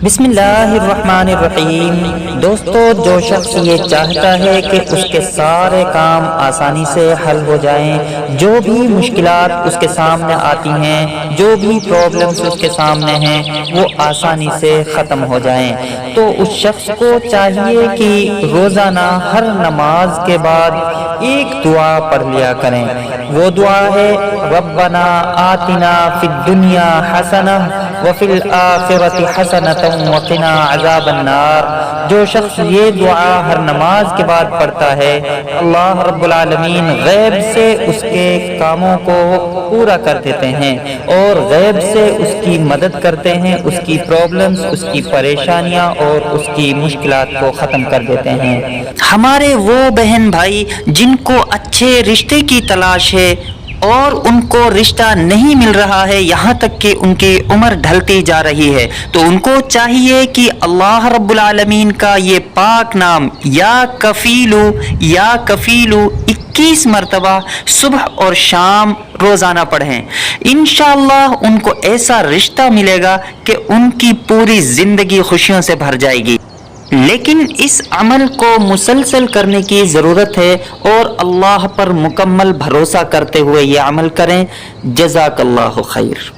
بسم اللہ الرحمن الرحیم۔ دوستو، جو شخص یہ چاہتا ہے کہ اس کے سارے کام آسانی سے حل ہو جائیں، جو بھی مشکلات اس کے سامنے آتی ہیں، جو بھی پرابلمز اس کے سامنے ہیں، وہ آسانی سے ختم ہو جائیں، تو اس شخص کو چاہیے کہ روزانہ ہر نماز کے بعد ایک دعا پڑھ لیا کریں۔ وہ دعا ہے ربنا آتنا فی الدنیا حسنہ وفی الآخرۃ حسنۃ وقنا عذاب النار۔ جو شخص یہ دعا ہر نماز کے بعد پڑھتا ہے، اللہ رب العالمین غیب سے اس کے کاموں کو پورا کر دیتے ہیں اور غیب سے اس کی مدد کرتے ہیں، اس کی پرابلمز، اس کی پریشانیاں اور اس کی مشکلات کو ختم کر دیتے ہیں۔ ہمارے وہ بہن بھائی جن کو اچھے رشتے کی تلاش ہے اور ان کو رشتہ نہیں مل رہا ہے، یہاں تک کہ ان کی عمر ڈھلتی جا رہی ہے، تو ان کو چاہیے کہ اللہ رب العالمین کا یہ پاک نام یا کفیلو 21 مرتبہ صبح اور شام روزانہ پڑھیں۔ انشاءاللہ ان کو ایسا رشتہ ملے گا کہ ان کی پوری زندگی خوشیوں سے بھر جائے گی۔ لیکن اس عمل کو مسلسل کرنے کی ضرورت ہے اور اللہ پر مکمل بھروسہ کرتے ہوئے یہ عمل کریں۔ جزاک اللہ خیر۔